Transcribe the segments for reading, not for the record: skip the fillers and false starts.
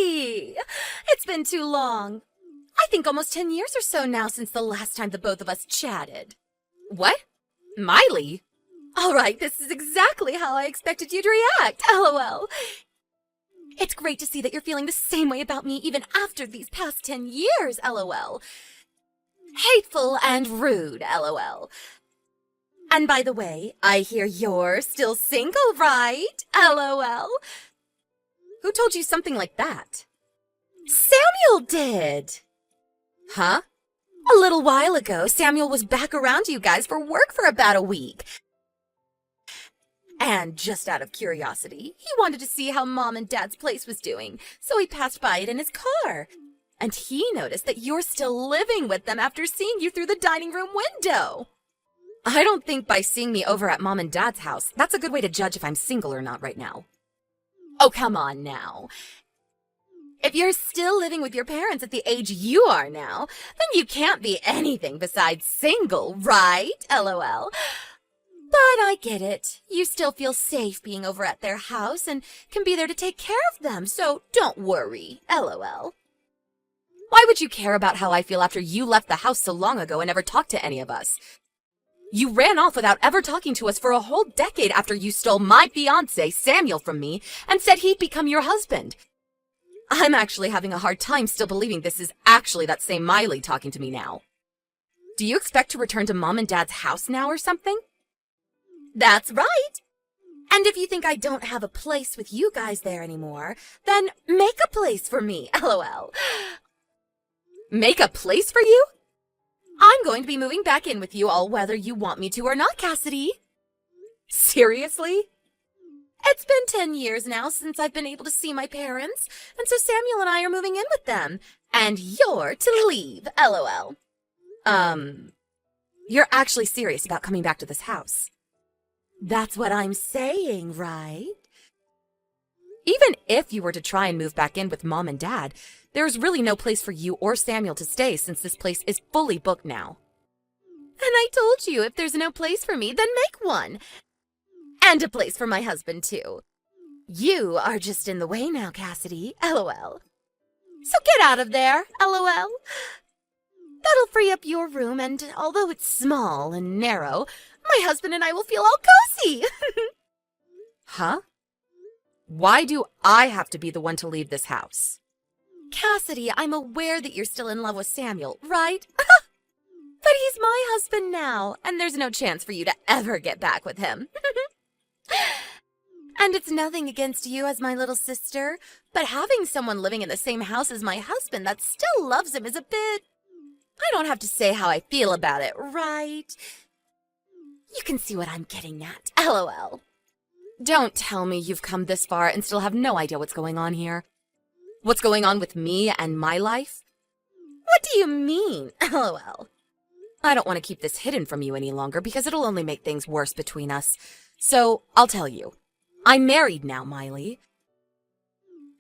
Cassie! It's been too long. I think almost 10 years or so now since the last time the both of us chatted. What? Miley? All right, this is exactly how I expected you to react, LOL. It's great to see that you're feeling the same way about me even after these past 10 years, LOL. Hateful and rude, LOL. And by the way, I hear you're still single, right? LOL. Who told you something like that? Samuel did. Huh? A little while ago, Samuel was back around you guys for work for about a week. And just out of curiosity, he wanted to see how Mom and Dad's place was doing, so he passed by it in his car. And he noticed that you're still living with them after seeing you through the dining room window. I don't think by seeing me over at Mom and Dad's house, that's a good way to judge if I'm single or not right now. Oh, come on now. If you're still living with your parents at the age you are now, then you can't be anything besides single, right? LOL. But I get it. You still feel safe being over at their house and can be there to take care of them, so don't worry. LOL. Why would you care about how I feel after you left the house so long ago and never talked to any of us? You ran off without ever talking to us for a whole decade after you stole my fiancé, Samuel, from me and said he'd become your husband. I'm actually having a hard time still believing this is actually that same Miley talking to me now. Do you expect to return to Mom and Dad's house now or something? That's right. And if you think I don't have a place with you guys there anymore, then make a place for me, LOL. Make a place for you? I'm going to be moving back in with you all whether you want me to or not, Cassidy. Seriously? It's been 10 years now since I've been able to see my parents, and so Samuel and I are moving in with them. And you're to leave, LOL. You're actually serious about coming back to this house? That's what I'm saying, right? Even if you were to try and move back in with Mom and Dad, there's really no place for you or Samuel to stay since this place is fully booked now. And I told you, if there's no place for me, then make one. And a place for my husband, too. You are just in the way now, Cassidy, LOL. So get out of there, LOL. That'll free up your room, and although it's small and narrow, my husband and I will feel all cozy. Huh? Why do I have to be the one to leave this house? Cassidy, I'm aware that you're still in love with Samuel, right? But he's my husband now, and there's no chance for you to ever get back with him. And it's nothing against you as my little sister, but having someone living in the same house as my husband that still loves him is a bit... I don't have to say how I feel about it, right? You can see what I'm getting at, LOL. Don't tell me you've come this far and still have no idea what's going on here. What's going on with me and my life? What do you mean, LOL? I don't want to keep this hidden from you any longer because it'll only make things worse between us. So, I'll tell you. I'm married now, Miley.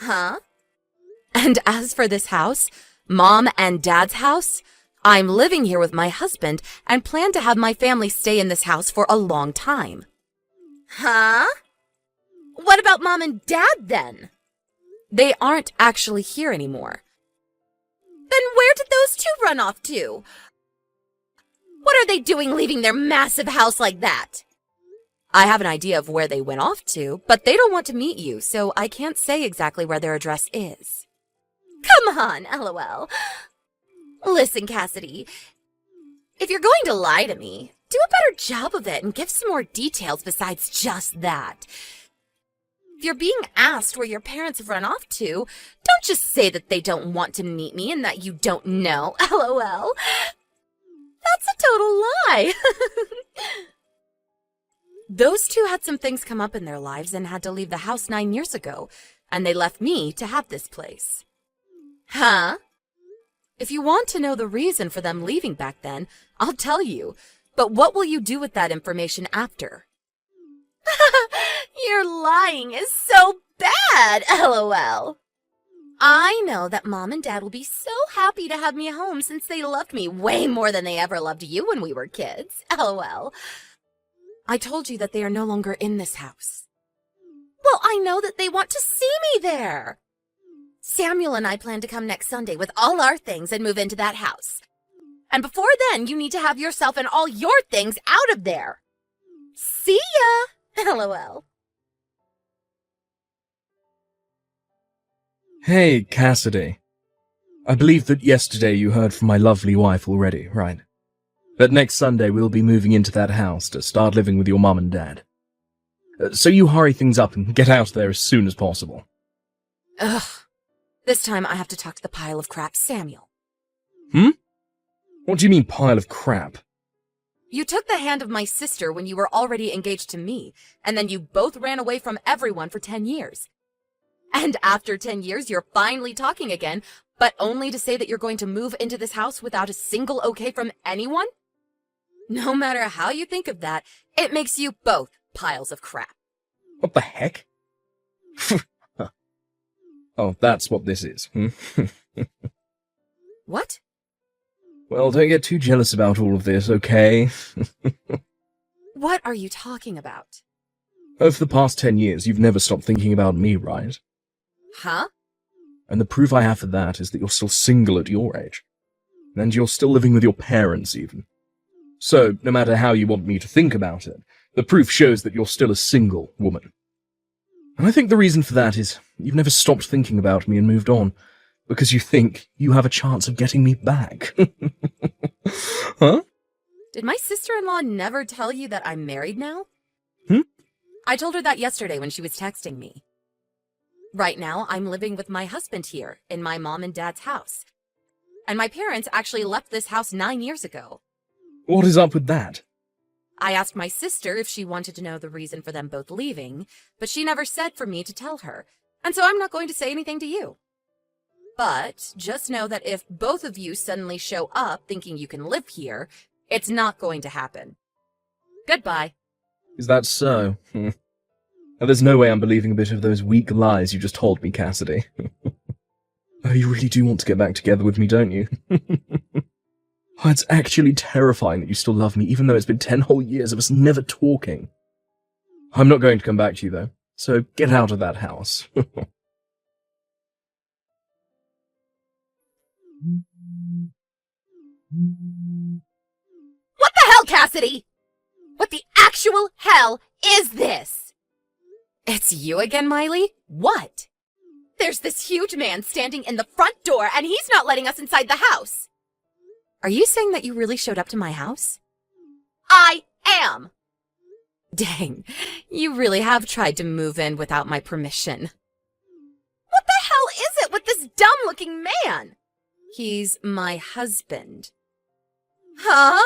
Huh? And as for this house, Mom and Dad's house, I'm living here with my husband and plan to have my family stay in this house for a long time. Huh? What about Mom and Dad, then? They aren't actually here anymore. Then where did those two run off to? What are they doing leaving their massive house like that? I have an idea of where they went off to, but they don't want to meet you, so I can't say exactly where their address is. Come on, LOL. Listen, Cassidy, if you're going to lie to me, do a better job of it and give some more details besides just that. If you're being asked where your parents have run off to, don't just say that they don't want to meet me and that you don't know, LOL. That's a total lie. Those two had some things come up in their lives and had to leave the house 9 years ago, and they left me to have this place. Huh? If you want to know the reason for them leaving back then, I'll tell you. But what will you do with that information after? Your lying is so bad, LOL. I know that Mom and Dad will be so happy to have me home since they loved me way more than they ever loved you when we were kids, LOL. I told you that they are no longer in this house. Well, I know that they want to see me there. Samuel and I plan to come next Sunday with all our things and move into that house. And before then, you need to have yourself and all your things out of there. See ya! LOL. Hey, Cassidy. I believe that yesterday you heard from my lovely wife already, right? But next Sunday we'll be moving into that house to start living with your mum and dad. So you hurry things up and get out there as soon as possible. Ugh. This time I have to talk to the pile of crap Samuel. What do you mean, pile of crap? You took the hand of my sister when you were already engaged to me, and then you both ran away from everyone for 10 years. And after 10 years, you're finally talking again, but only to say that you're going to move into this house without a single okay from anyone? No matter how you think of that, it makes you both piles of crap. What the heck? Oh, that's what this is. What? Well, don't get too jealous about all of this, okay? What are you talking about? Over the past 10 years, you've never stopped thinking about me, right? Huh? And the proof I have for that is that you're still single at your age. And you're still living with your parents, even. So, no matter how you want me to think about it, the proof shows that you're still a single woman. And I think the reason for that is you've never stopped thinking about me and moved on, because you think you have a chance of getting me back. Huh? Did my sister-in-law never tell you that I'm married now? I told her that yesterday when she was texting me. Right now, I'm living with my husband here in my mom and dad's house. And my parents actually left this house 9 years ago. What is up with that? I asked my sister if she wanted to know the reason for them both leaving, but she never said for me to tell her, and so I'm not going to say anything to you. But just know that if both of you suddenly show up thinking you can live here, it's not going to happen. Goodbye. Is that so? Now, there's no way I'm believing a bit of those weak lies you just told me, Cassidy. Oh, you really do want to get back together with me, don't you? Oh, it's actually terrifying that you still love me, even though it's been 10 whole years of us never talking. I'm not going to come back to you, though, so get out of that house. What the hell, Cassidy? What the actual hell is this? It's you again, Miley? What? There's this huge man standing in the front door, and he's not letting us inside the house. Are you saying that you really showed up to my house? I am. Dang, you really have tried to move in without my permission. What the hell is it with this dumb-looking man? He's my husband. Huh?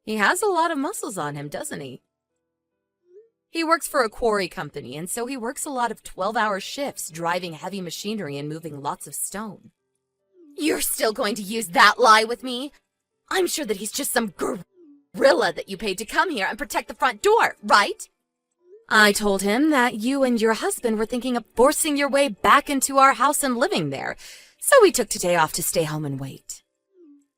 He has a lot of muscles on him, doesn't he? He works for a quarry company, and so he works a lot of 12-hour shifts, driving heavy machinery and moving lots of stone. You're still going to use that lie with me? I'm sure that he's just some gorilla that you paid to come here and protect the front door, right? I told him that you and your husband were thinking of forcing your way back into our house and living there, so we took today off to stay home and wait.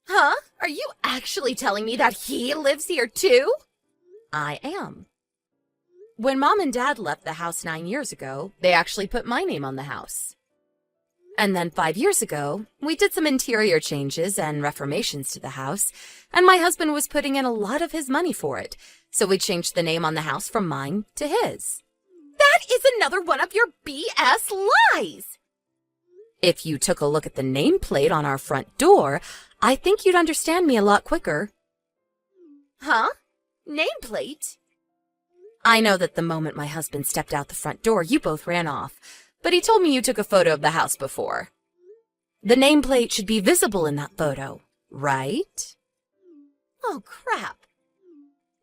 Huh? Are you actually telling me that he lives here too? I am. When Mom and Dad left the house 9 years ago, they actually put my name on the house. And then 5 years ago, we did some interior changes and reformations to the house, and my husband was putting in a lot of his money for it, so we changed the name on the house from mine to his. That is another one of your BS lies! If you took a look at the nameplate on our front door, I think you'd understand me a lot quicker. Huh? Nameplate? I know that the moment my husband stepped out the front door, you both ran off, but he told me you took a photo of the house before. The nameplate should be visible in that photo, right? Oh, crap.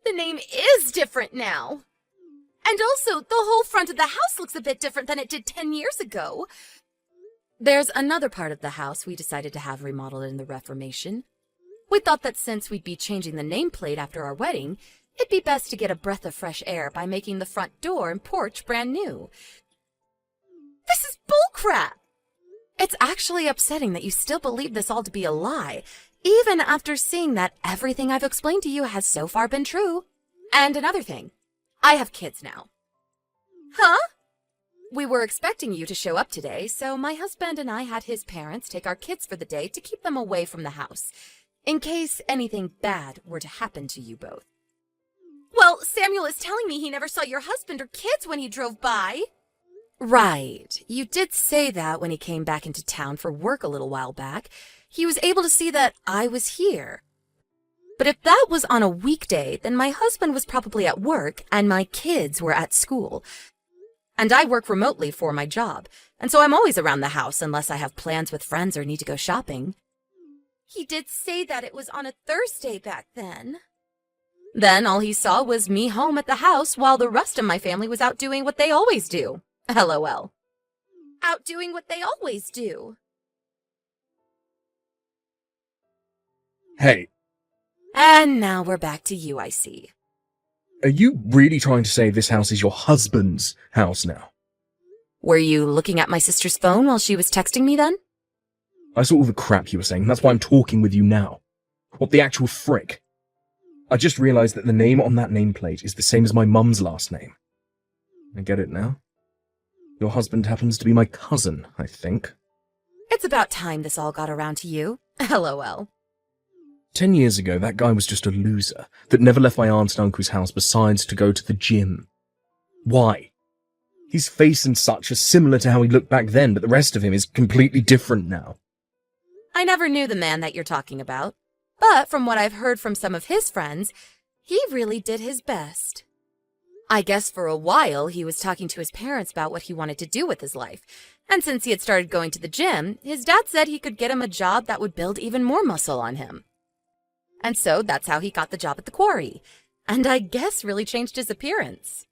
The name is different now. And also, the whole front of the house looks a bit different than it did 10 years ago. There's another part of the house we decided to have remodeled in the Reformation. We thought that since we'd be changing the nameplate after our wedding, it'd be best to get a breath of fresh air by making the front door and porch brand new. This is bullcrap! It's actually upsetting that you still believe this all to be a lie, even after seeing that everything I've explained to you has so far been true. And another thing, I have kids now. Huh? We were expecting you to show up today, so my husband and I had his parents take our kids for the day to keep them away from the house, in case anything bad were to happen to you both. Well, Samuel is telling me he never saw your husband or kids when he drove by. Right. You did say that when he came back into town for work a little while back. He was able to see that I was here. But if that was on a weekday, then my husband was probably at work and my kids were at school. And I work remotely for my job, and so I'm always around the house unless I have plans with friends or need to go shopping. He did say that it was on a Thursday back then. Then all he saw was me home at the house while the rest of my family was out doing what they always do. LOL. Out doing what they always do. Hey, And now we're back to you, I see. are you really trying to say this house is your husband's house now? Were you looking at my sister's phone while she was texting me then? I saw all the crap you were saying, that's why I'm talking with you now. What the actual frick? I just realized that the name on that nameplate is the same as my mum's last name. I get it now. Your husband happens to be my cousin, I think. It's about time this all got around to you. LOL. 10 years ago, that guy was just a loser that never left my aunt and uncle's house besides to go to the gym. Why? His face and such are similar to how he looked back then, but the rest of him is completely different now. I never knew the man that you're talking about, but from what I've heard from some of his friends, he really did his best. I guess for a while he was talking to his parents about what he wanted to do with his life, and since he had started going to the gym, his dad said he could get him a job that would build even more muscle on him. And so that's how he got the job at the quarry, and I guess really changed his appearance.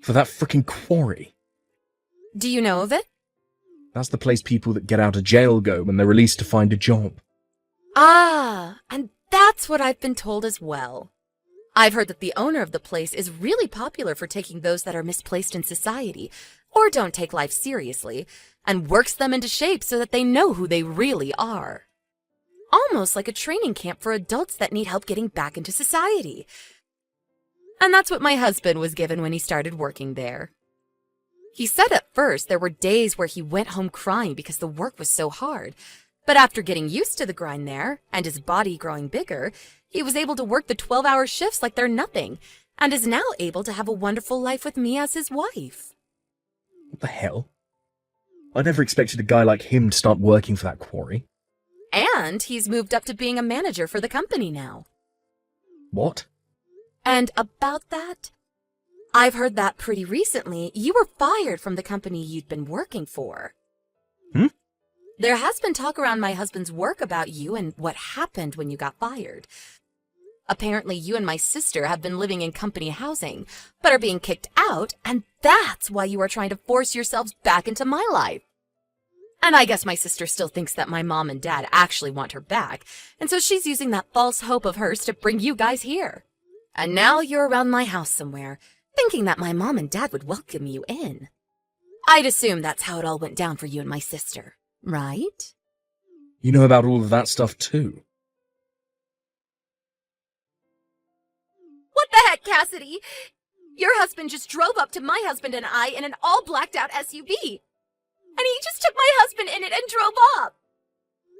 For that frickin' quarry. Do you know of it? That's the place people that get out of jail go when they're released to find a job. Ah, and that's what I've been told as well. I've heard that the owner of the place is really popular for taking those that are misplaced in society, or don't take life seriously, and works them into shape so that they know who they really are. Almost like a training camp for adults that need help getting back into society. And that's what my husband was given when he started working there. He said at first there were days where he went home crying because the work was so hard. But after getting used to the grind there, and his body growing bigger, he was able to work the 12-hour shifts like they're nothing, and is now able to have a wonderful life with me as his wife. What the hell? I never expected a guy like him to start working for that quarry. And he's moved up to being a manager for the company now. What? And about that, I've heard that pretty recently you were fired from the company you'd been working for. There has been talk around my husband's work about you and what happened when you got fired. Apparently you and my sister have been living in company housing, but are being kicked out, and that's why you are trying to force yourselves back into my life. And I guess my sister still thinks that my mom and dad actually want her back, and so she's using that false hope of hers to bring you guys here. And now you're around my house somewhere, thinking that my mom and dad would welcome you in. I'd assume that's how it all went down for you and my sister, right? You know about all of that stuff too. What the heck, Cassidy? Your husband just drove up to my husband and I in an all blacked out SUV. And he just took my husband in it and drove off.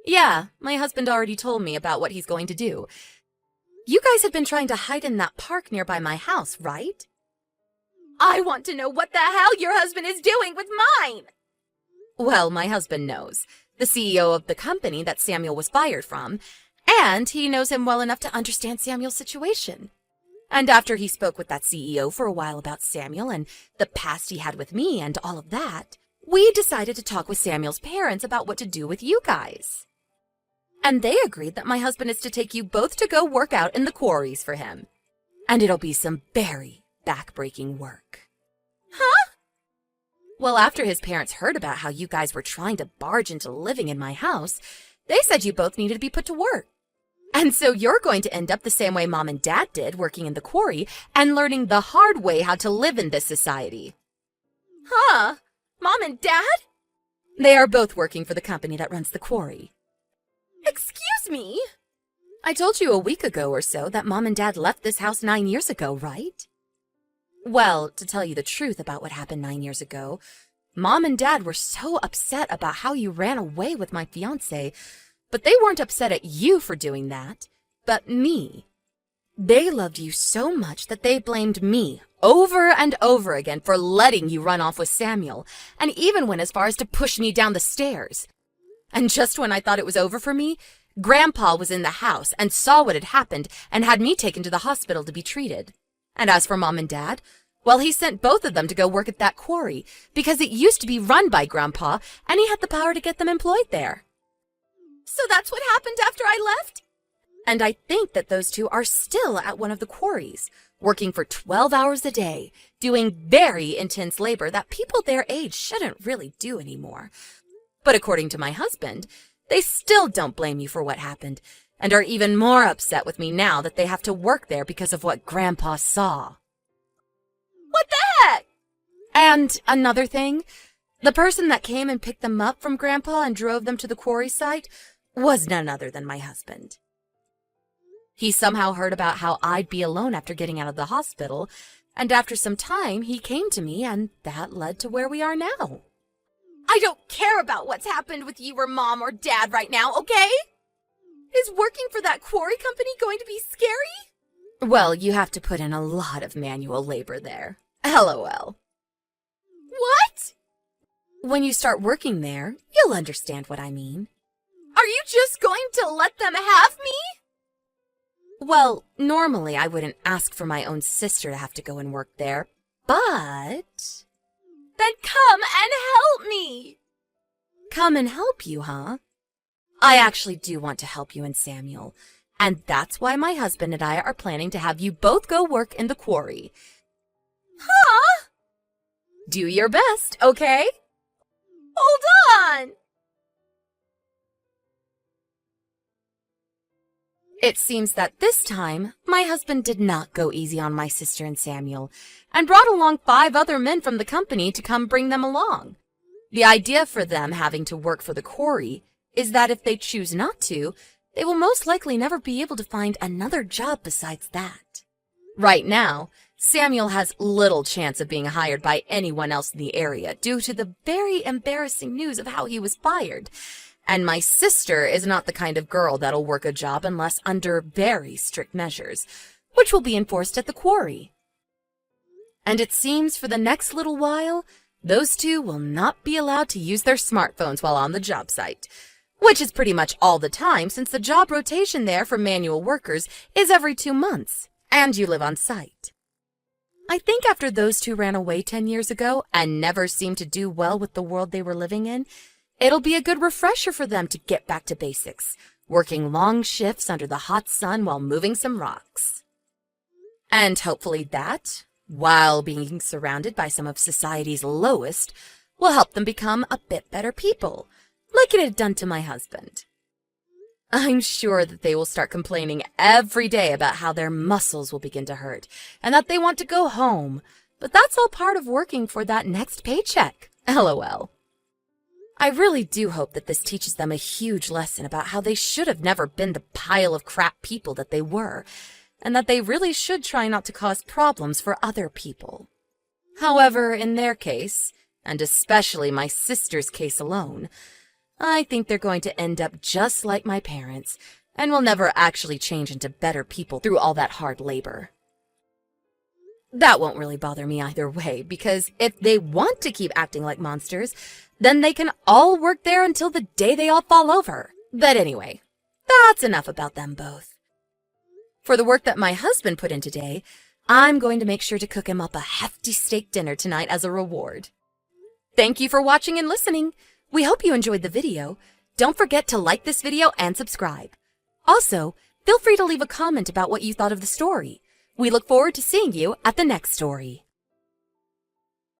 Yeah, my husband already told me about what he's going to do. You guys have been trying to hide in that park nearby my house, right? I want to know what the hell your husband is doing with mine. Well, my husband knows, the CEO of the company that Samuel was fired from, and he knows him well enough to understand Samuel's situation. And after he spoke with that CEO for a while about Samuel and the past he had with me and all of that, we decided to talk with Samuel's parents about what to do with you guys. And they agreed that my husband is to take you both to go work out in the quarries for him. And it'll be some very back-breaking work. Huh? Well, after his parents heard about how you guys were trying to barge into living in my house, they said you both needed to be put to work. And so you're going to end up the same way Mom and Dad did, working in the quarry and learning the hard way how to live in this society. Huh? Mom and Dad? They are both working for the company that runs the quarry. Excuse me? I told you a week ago or so that Mom and Dad left this house 9 years ago, right? Well, to tell you the truth about what happened 9 years ago, Mom and Dad were so upset about how you ran away with my fiancé, but they weren't upset at you for doing that, but me. They loved you so much that they blamed me over and over again for letting you run off with Samuel, and even went as far as to push me down the stairs. And just when I thought it was over for me, Grandpa was in the house and saw what had happened and had me taken to the hospital to be treated. And as for Mom and Dad, well, he sent both of them to go work at that quarry because it used to be run by Grandpa and he had the power to get them employed there. So that's what happened after I left? And I think that those two are still at one of the quarries, working for 12 hours a day, doing very intense labor that people their age shouldn't really do anymore. But according to my husband, they still don't blame you for what happened, and are even more upset with me now that they have to work there because of what Grandpa saw. What the heck? And another thing, the person that came and picked them up from Grandpa and drove them to the quarry site was none other than my husband. He somehow heard about how I'd be alone after getting out of the hospital, and after some time he came to me, and that led to where we are now. I don't care about what's happened with you or Mom or Dad right now, okay? Is working for that quarry company going to be scary? Well, you have to put in a lot of manual labor there. LOL. What? When you start working there, you'll understand what I mean. Are you just going to let them have me? Well, normally I wouldn't ask for my own sister to have to go and work there, but... Then come and help me! Come and help you, huh? I actually do want to help you and Samuel, and that's why my husband and I are planning to have you both go work in the quarry. Huh? Do your best, okay? Hold on! It seems that this time, my husband did not go easy on my sister and Samuel, and brought along 5 other men from the company to come bring them along. The idea for them having to work for the quarry is that if they choose not to, they will most likely never be able to find another job besides that. Right now, Samuel has little chance of being hired by anyone else in the area due to the very embarrassing news of how he was fired. And my sister is not the kind of girl that'll work a job unless under very strict measures, which will be enforced at the quarry. And it seems for the next little while, those two will not be allowed to use their smartphones while on the job site, which is pretty much all the time since the job rotation there for manual workers is every 2 months, and you live on site. I think after those two ran away 10 years ago and never seemed to do well with the world they were living in, it'll be a good refresher for them to get back to basics, working long shifts under the hot sun while moving some rocks. And hopefully that, while being surrounded by some of society's lowest, will help them become a bit better people, like it had done to my husband. I'm sure that they will start complaining every day about how their muscles will begin to hurt, and that they want to go home, but that's all part of working for that next paycheck, LOL. I really do hope that this teaches them a huge lesson about how they should have never been the pile of crap people that they were, and that they really should try not to cause problems for other people. However, in their case, and especially my sister's case alone, I think they're going to end up just like my parents, and will never actually change into better people through all that hard labor. That won't really bother me either way, because if they want to keep acting like monsters, then they can all work there until the day they all fall over. But anyway, that's enough about them both. For the work that my husband put in today, I'm going to make sure to cook him up a hefty steak dinner tonight as a reward. Thank you for watching and listening. We hope you enjoyed the video. Don't forget to like this video and subscribe. Also, feel free to leave a comment about what you thought of the story. We look forward to seeing you at the next story.